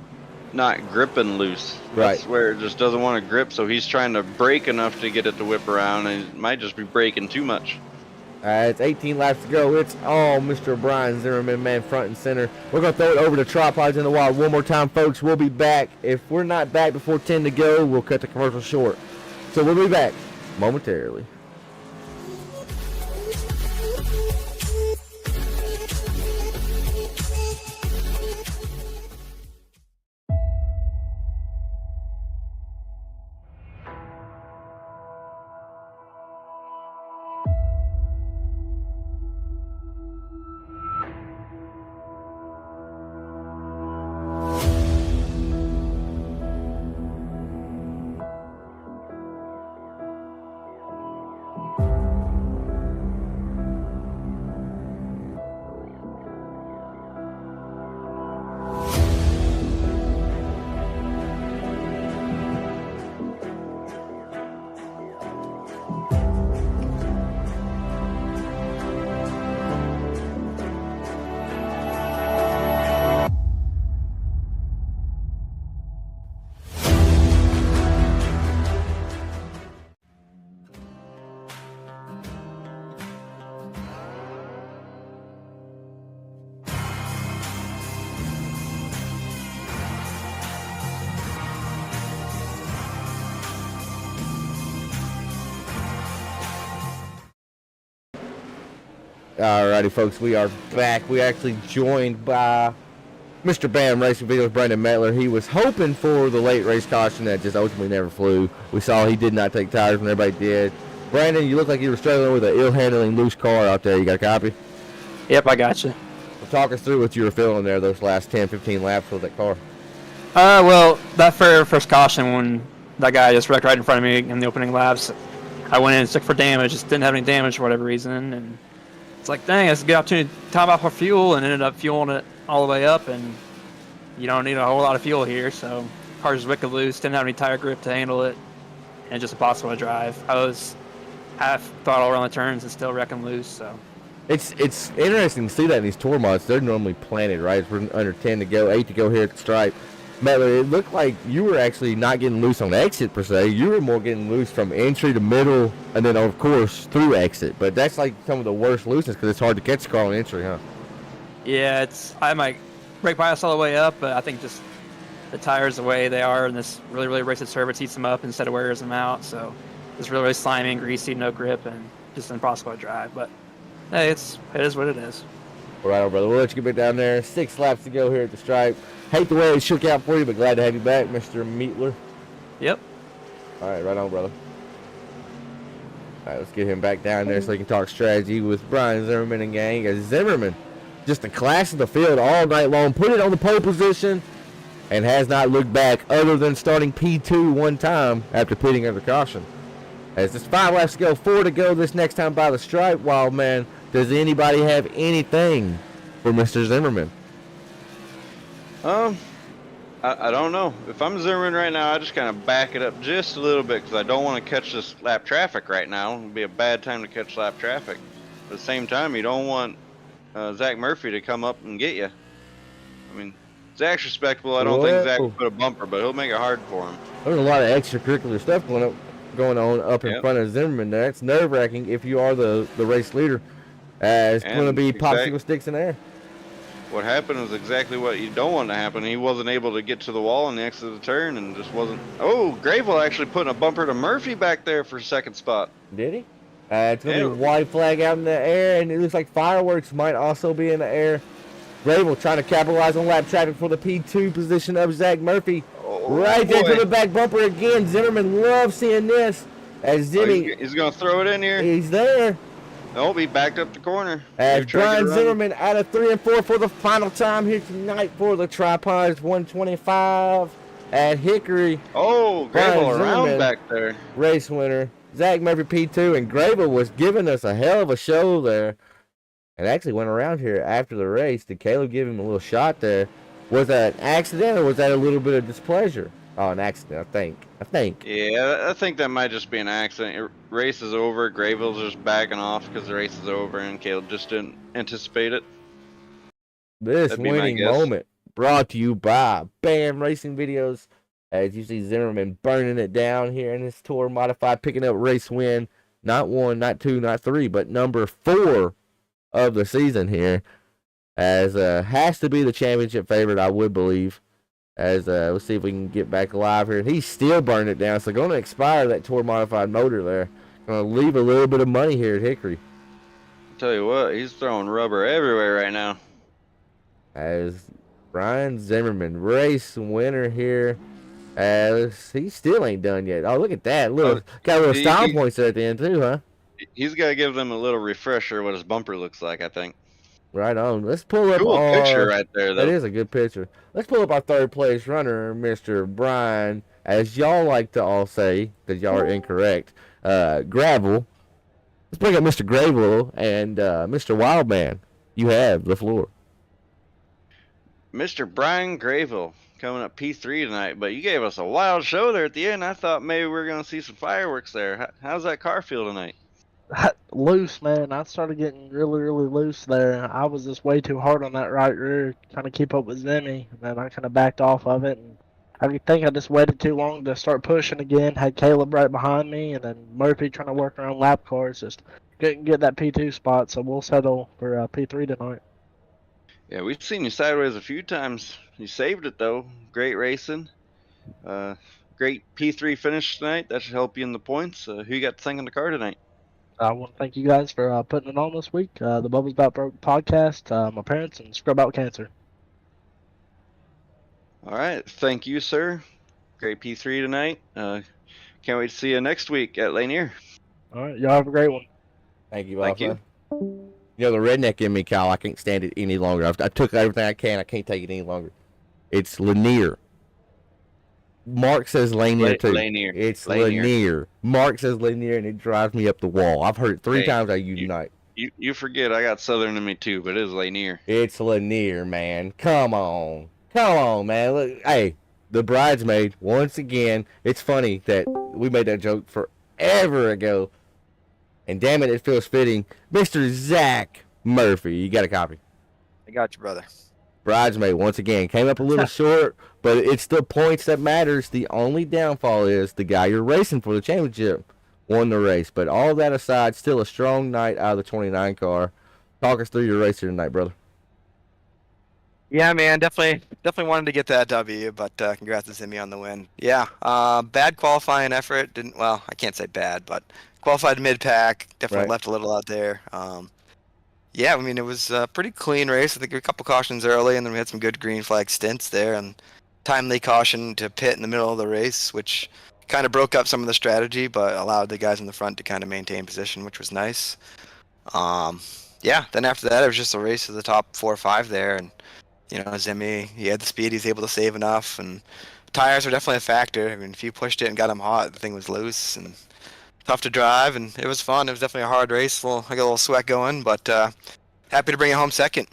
not gripping loose. Right. That's where it just doesn't want to grip, so he's trying to brake enough to get it to whip around, and it might just be braking too much. It's 18 laps to go. It's all Mr. Brian Zimmerman, man, front and center. We're going to throw it over to Tripods in the Wild one more time, folks. We'll be back. If we're not back before 10 to go, we'll cut the commercial short. So we'll be back momentarily. Alrighty, folks, we are back. We actually joined by Mr. Bam Racing Videos, Brandon Mettler. He was hoping for the late race caution that just ultimately never flew. We saw he did not take tires when everybody did. Brandon, you look like you were struggling with an ill-handling loose car out there. You got a copy? Yep, I got you. Well, talk us through what you were feeling there those last 10, 15 laps with that car. Well, that first caution when that guy just wrecked right in front of me in the opening laps, I went in and checked for damage. Just didn't have any damage for whatever reason, and it's like, dang, it's a good opportunity to top off our fuel, and ended up fueling it all the way up, and you don't need a whole lot of fuel here, so car's just wicked loose, didn't have any tire grip to handle it, and just impossible to drive. I was half throttle around the turns and still wrecking loose, so. It's interesting to see that in these tour mods. They're normally planted, right? We're under 10 to go, 8 to go here at the stripe. Mettler, it looked like you were actually not getting loose on exit per se. You were more getting loose from entry to middle, and then of course through exit. But that's like some of the worst looseness because it's hard to catch the car on entry, huh? Yeah, I might brake bias all the way up, but I think just the tires the way they are in this really, really racing surface heats them up instead of wears them out. So it's really, really slimy and greasy, no grip, and just impossible to drive. But hey, it is what it is. All right, brother. We'll let you get back down there. 6 laps to go here at the stripe. Hate the way it shook out for you, but glad to have you back, Mr. Meetler. Yep. All right, right on, brother. All right, let's get him back down there so he can talk strategy with Brian Zimmerman and gang. As Zimmerman, just a class of the field all night long, put it on the pole position, and has not looked back other than starting P2 one time after pitting under caution. As it's 5 laps to go, 4 to go this next time by the stripe. Wild man, does anybody have anything for Mr. Zimmerman? I don't know. If I'm Zimmerman right now, I just kind of back it up just a little bit because I don't want to catch this lap traffic right now. It would be a bad time to catch lap traffic. But at the same time, you don't want Zach Murphy to come up and get you. I mean, Zach's respectable. I don't think Zach will put a bumper, but he'll make it hard for him. There's a lot of extracurricular stuff going on up in front of Zimmerman. That's nerve-wracking if you are the race leader. It's going to be popsicle sticks in there. What happened was exactly what you don't want to happen. He wasn't able to get to the wall on the exit of the turn and just wasn't. Oh, Grable actually putting a bumper to Murphy back there for second spot. Did he? It's going to be a white flag out in the air, and it looks like fireworks might also be in the air. Grable trying to capitalize on lap traffic for the P2 position of Zach Murphy. Right there to the back bumper again. Zimmerman loves seeing this. As Zimmy, he's going to throw it in here. He's there. Nope, he backed up the corner. As Brian Zimmerman out of 3 and 4 for the final time here tonight for the Tripods 125 at Hickory. Oh, Grable around back there. Race winner. Zach Murphy P2, and Grable was giving us a hell of a show there. And actually went around here after the race. Did Caleb give him a little shot there? Was that an accident or was that a little bit of displeasure? Oh, an accident, I think. Yeah, I think that might just be an accident. Race is over. Grayville's just backing off because the race is over, and Caleb just didn't anticipate it. This winning moment brought to you by BAM Racing Videos. As you see Zimmerman burning it down here in this Tour Modified, picking up race win. Not 1, not 2, not 3, but number 4 of the season here. As has to be the championship favorite, I would believe. As let's see if we can get back alive here. And he's still burning it down. So going to expire that Tour Modified motor there. Going to leave a little bit of money here at Hickory. I'll tell you what, he's throwing rubber everywhere right now. As Brian Zimmerman, race winner here. As he still ain't done yet. Oh, look at that. Got a little style points there at the end too, huh? He's got to give them a little refresher what his bumper looks like, I think. Right on. Let's pull up cool picture right there, though. That is a good picture. Let's pull up our third place runner, Mr. Brian, as y'all like to all say, because y'all are incorrect. Gravel. Let's bring up Mr. Gravel and Mr. Wildman. You have the floor. Mr. Brian Grayville coming up P3 tonight, but you gave us a wild show there at the end. I thought maybe we were going to see some fireworks there. How's that car feel tonight? Loose, man. I started getting really, really loose there. I was just way too hard on that right rear, trying to keep up with Zimmy, and then I kind of backed off of it. And I think I just waited too long to start pushing again. Had Caleb right behind me, and then Murphy trying to work around lap cars. Just couldn't get that P2 spot, so we'll settle for P3 tonight. Yeah, we've seen you sideways a few times. You saved it, though. Great racing. Great P3 finish tonight. That should help you in the points. Who you got to think on the car tonight? I want to thank you guys for putting it on this week. The Bubbles About Broke podcast, my parents, and Scrub Out Cancer. All right. Thank you, sir. Great P3 tonight. Can't wait to see you next week at Lanier. All right. Y'all have a great one. Thank you, Thank you. You know, the redneck in me, Kyle, I can't stand it any longer. I took everything I can. I can't take it any longer. It's Lanier. Mark says Lanier too. Lanier. It's Lanier. Mark says Lanier, and it drives me up the wall. I've heard it 3 times out of you tonight. You forget I got Southern in me too, but it is Lanier. It's Lanier, man. Come on, man. Look, hey, the bridesmaid once again. It's funny that we made that joke forever ago, and damn it, it feels fitting. Mr. Zach Murphy, you got a copy? I got you, brother. Bridesmaid once again came up a little short, but it's the points that matters. The only downfall is the guy you're racing for the championship won the race. But all that aside, still a strong night out of the 29 car. Talk us through your race here tonight, brother. Yeah, man, definitely wanted to get that W, but congrats to Zimmy on the win. Yeah, bad qualifying effort. Didn't well, I can't say bad, but qualified mid pack. Definitely Right. left a little out there. Yeah, I mean it was a pretty clean race. I think a couple cautions early, and then we had some good green flag stints there, and timely caution to pit in the middle of the race, which kind of broke up some of the strategy, but allowed the guys in the front to kind of maintain position, which was nice. Um, yeah, then after that, it was just a race to the top 4 or 5 there, and Zimmy, he had the speed, he was able to save enough, and tires are definitely a factor. I mean, if you pushed it and got him hot, the thing was loose and tough to drive, and it was fun. It was definitely a hard race. I got a little sweat going, but happy to bring it home second.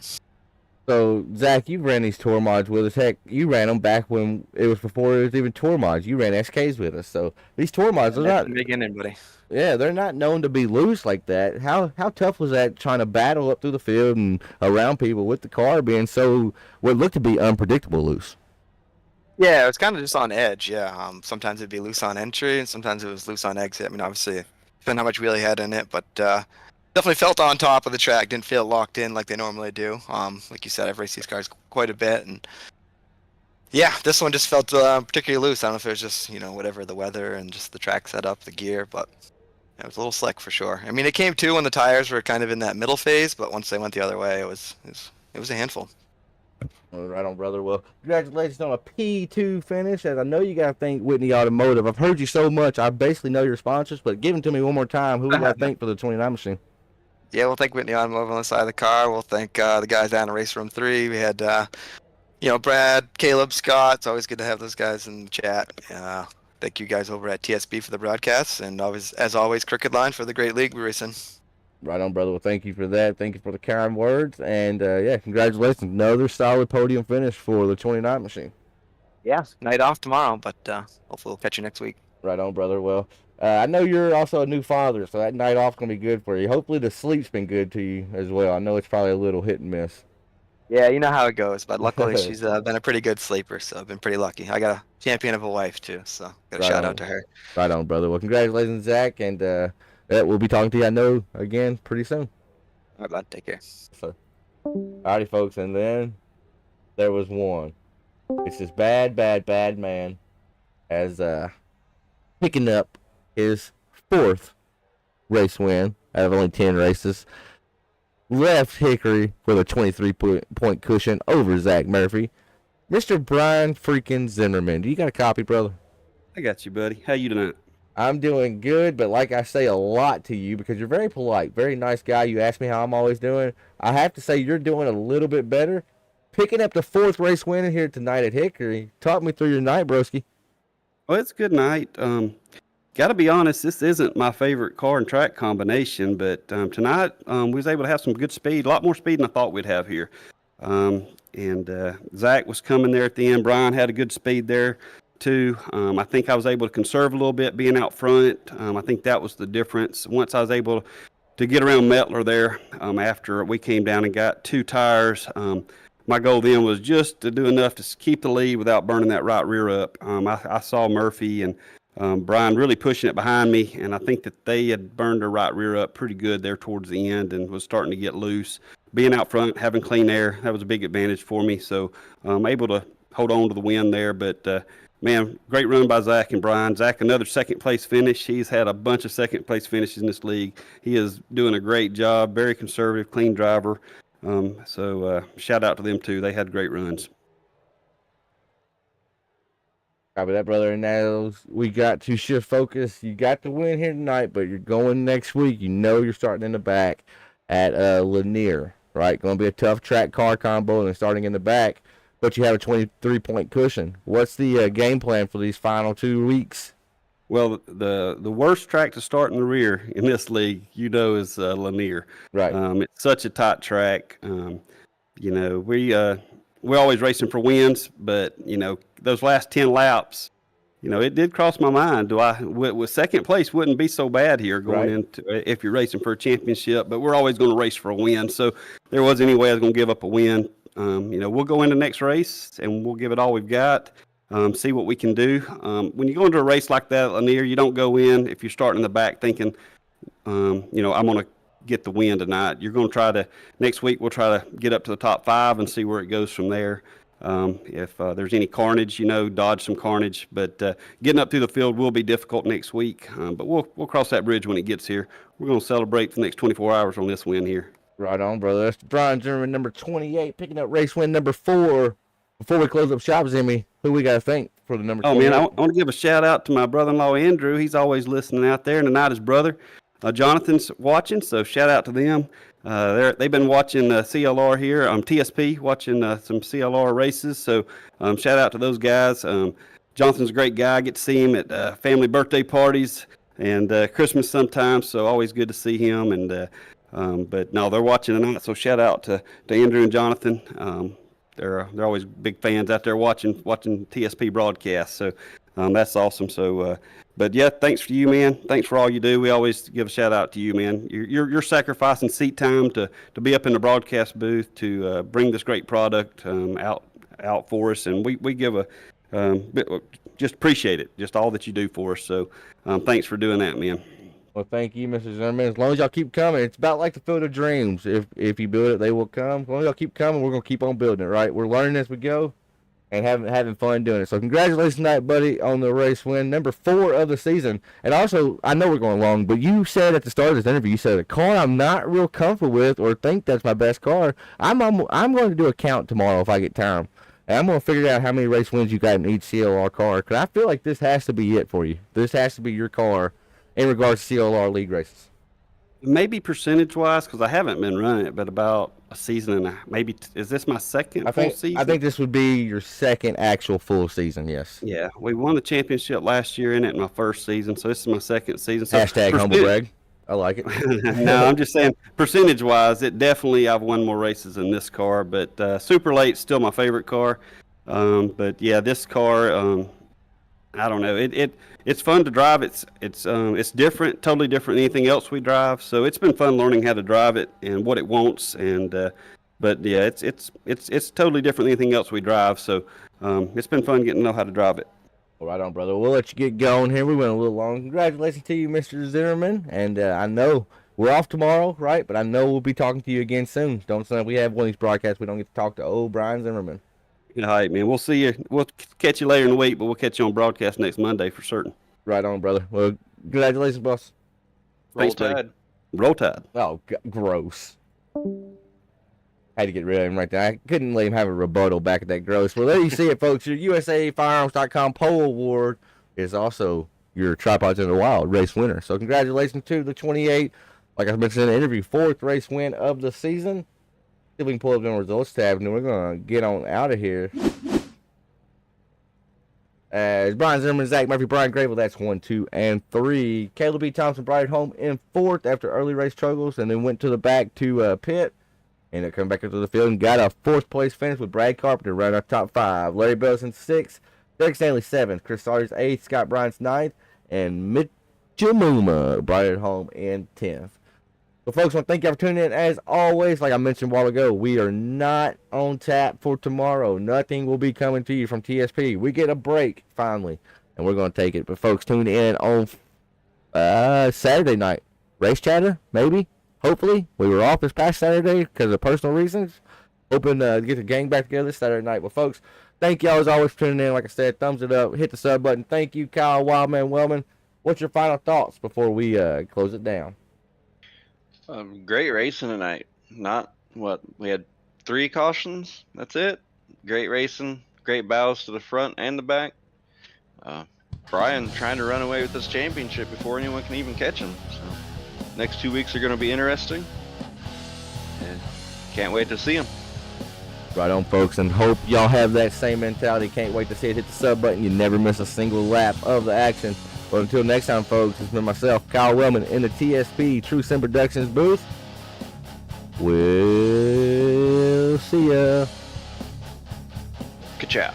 So, Zach, you ran these tour mods with us. Heck, you ran them back when it was before it was even tour mods. You ran SKs with us. So, these tour mods are not... Beginning, buddy. Yeah, they're not known to be loose like that. How tough was that trying to battle up through the field and around people with the car being so what looked to be unpredictable loose? Yeah, it was kind of just on edge. Yeah, sometimes it'd be loose on entry, and sometimes it was loose on exit. I mean, obviously, depending how much wheel he had in it, but definitely felt on top of the track. Didn't feel locked in like they normally do. Like you said, I've raced these cars quite a bit, and yeah, this one just felt particularly loose. I don't know if it was just whatever the weather and just the track setup, the gear, but it was a little slick for sure. I mean, it came too when the tires were kind of in that middle phase, but once they went the other way, it was a handful. Well, right on, brother. Well, congratulations on a P2 finish. As I know you got to thank Whitney Automotive. I've heard you so much, I basically know your sponsors, but give them to me one more time. Who do I thank for the 29 machine? Yeah, we'll thank Whitney Automotive on the side of the car. We'll thank the guys down in Race Room 3. We had, Brad, Caleb, Scott. It's always good to have those guys in the chat. Thank you guys over at TSB for the broadcasts, and as always, Crooked Line for the great league we're racing. Right on, brother. Well, thank you for that. Thank you for the kind words. And, yeah, congratulations. Another solid podium finish for the 29 machine. Yeah, night off tomorrow, but hopefully we'll catch you next week. Right on, brother. Well, I know you're also a new father, so that night off going to be good for you. Hopefully the sleep's been good to you as well. I know it's probably a little hit and miss. Yeah, you know how it goes, but luckily she's been a pretty good sleeper, so I've been pretty lucky. I got a champion of a wife, too, so got a shout out to her. Right on, brother. Well, congratulations, Zach, and we'll be talking to you, I know, again pretty soon. All right, bud. Take care. So, alrighty, folks, and then there was one. It's this bad man as picking up his 4th race win out of only 10 races. Left Hickory with a 23-point cushion over Zach Murphy. Mr. Brian freaking Zimmerman. Do you got a copy, brother? I got you, buddy. How you doing? I'm doing good, but like I say a lot to you because you're very polite, very nice guy. You ask me how I'm always doing. I have to say you're doing a little bit better. Picking up the 4th race win here tonight at Hickory. Talk me through your night, broski. Well, it's a good night. Got to be honest, this isn't my favorite car and track combination, but tonight we was able to have some good speed, a lot more speed than I thought we'd have here. And Zach was coming there at the end. Brian had a good speed there too. I think I was able to conserve a little bit being out front. I think that was the difference. Once I was able to get around Mettler there after we came down and got 2 tires, my goal then was just to do enough to keep the lead without burning that right rear up. I saw Murphy and Brian really pushing it behind me, and I think that they had burned their right rear up pretty good there towards the end and was starting to get loose. Being out front, having clean air, that was a big advantage for me. So I'm able to hold on to the win there. But, man, great run by Zach and Brian. Zach, another second-place finish. He's had a bunch of second-place finishes in this league. He is doing a great job, very conservative, clean driver. So shout out to them, too. They had great runs. Copy that, brother. And now we got to shift focus. You got the win here tonight, but you're going next week. You know you're starting in the back at Lanier, right? Going to be a tough track car combo and starting in the back, but you have a 23-point cushion. What's the game plan for these final 2 weeks? Well, the worst track to start in the rear in this league, is Lanier. Right. It's such a tight track. We're always racing for wins, but those last 10 laps, it did cross my mind. With second place wouldn't be so bad here going into if you're racing for a championship, but we're always going to race for a win. So there wasn't any way I was going to give up a win. We'll go into the next race and we'll give it all we've got. See what we can do. When you go into a race like that, Lanier, you don't go in if you're starting in the back thinking, I'm going to get the win tonight. You're going to try to next week. We'll try to get up to the top 5 and see where it goes from there. If there's any carnage, dodge some carnage. But getting up through the field will be difficult next week. But we'll cross that bridge when it gets here. We're going to celebrate for the next 24 hours on this win here. Right on, brother. That's Brian Zimmerman, number 28, picking up race win number 4. Before we close up shop, Zimmy, who we got to thank for the number 28? Oh, man, I want to give a shout-out to my brother-in-law, Andrew. He's always listening out there. And tonight his brother, Jonathan's watching, so shout-out to them. They've been watching CLR here, TSP, watching some CLR races. So shout-out to those guys. Jonathan's a great guy. I get to see him at family birthday parties and Christmas sometimes, so always good to see him. And but no, they're watching tonight, so shout-out to Andrew and Jonathan. They're always big fans out there watching TSP broadcasts. So that's awesome. So, but yeah, thanks for you, man. Thanks for all you do. We always give a shout out to you, man. You're sacrificing seat time to be up in the broadcast booth to bring this great product out for us, and we give just appreciate it, just all that you do for us. So thanks for doing that, man. Well, thank you, Mr. Zimmerman. As long as y'all keep coming, it's about like the Field of Dreams. If you build it, they will come. As long as y'all keep coming, we're going to keep on building it, right? We're learning as we go and having fun doing it. So congratulations tonight, buddy, on the race win, number 4 of the season. And also, I know we're going long, but you said at the start of this interview, you said a car I'm not real comfortable with or think that's my best car. I'm going to do a count tomorrow if I get time. And I'm going to figure out how many race wins you got in each CLR car, because I feel like this has to be it for you. This has to be your car in regards to CLR league races. Maybe percentage-wise, because I haven't been running it, but about a season and maybe is this my second full season? I think this would be your second actual full season, yes. Yeah, we won the championship last year in it in my first season, so this is my second season. So Hashtag humble brag. I like it. No, I'm just saying percentage-wise, I've won more races in this car, but Super Late's still my favorite car. But yeah, this car, I don't know. It's fun to drive. It's different, totally different than anything else we drive. So it's been fun learning how to drive it and what it wants. And but yeah, it's totally different than anything else we drive. So it's been fun getting to know how to drive it. All right on, brother. We'll let you get going here. We went a little long. Congratulations to you, Mr. Zimmerman. And I know we're off tomorrow, right? But I know we'll be talking to you again soon. Don't say we have one of these broadcasts. We don't get to talk to old Brian Zimmerman. All right, man. We'll see you. We'll catch you later in the week, but we'll catch you on broadcast next Monday for certain. Right on, brother. Well, congratulations, boss. Thanks, Tide. Roll Tide. Oh, gross. Had to get rid of him right there. I couldn't let him have a rebuttal back at that gross. Well, there you see it, folks. Your USAFirearms.com pole award is also your Tripods in the Wild race winner. So congratulations to the 28, like I mentioned in the interview, 4th race win of the season. See if we can pull up the results tab, and then we're going to get on out of here. As Brian Zimmerman, Zach Murphy, Brian Grable, that's 1, 2, and 3. Caleb B. Thompson brought it home in 4th after early race struggles, and then went to the back to pit. And then come back into the field and got a 4th place finish with Brad Carpenter right our top 5. Larry Bell's in 6th, Derek Stanley 7th, Chris Sawyer's 8th, Scott Bryant's 9th, and Mitchell Muma brought it home in 10th. Well, folks, I want to thank you for tuning in. As always, like I mentioned a while ago, we are not on tap for tomorrow. Nothing will be coming to you from TSP. We get a break, finally, and we're going to take it. But, folks, tune in on Saturday night. Race chatter, maybe, hopefully. We were off this past Saturday because of personal reasons. Hoping to get the gang back together this Saturday night. Well, folks, thank y'all as always for tuning in. Like I said, thumbs it up, hit the sub button. Thank you, Kyle Wildman Wellman. What's your final thoughts before we close it down? Great racing tonight. We had 3 cautions. That's it. Great racing. Great bows to the front and the back. Brian trying to run away with this championship before anyone can even catch him. So next 2 weeks are going to be interesting. And can't wait to see him. Right on, folks, and hope y'all have that same mentality. Can't wait to see it. Hit the sub button. You never miss a single lap of the action. But until next time, folks, it's been myself, Kyle Wellman, in the TSP True Sim Productions booth. We'll see ya. Ka-chow.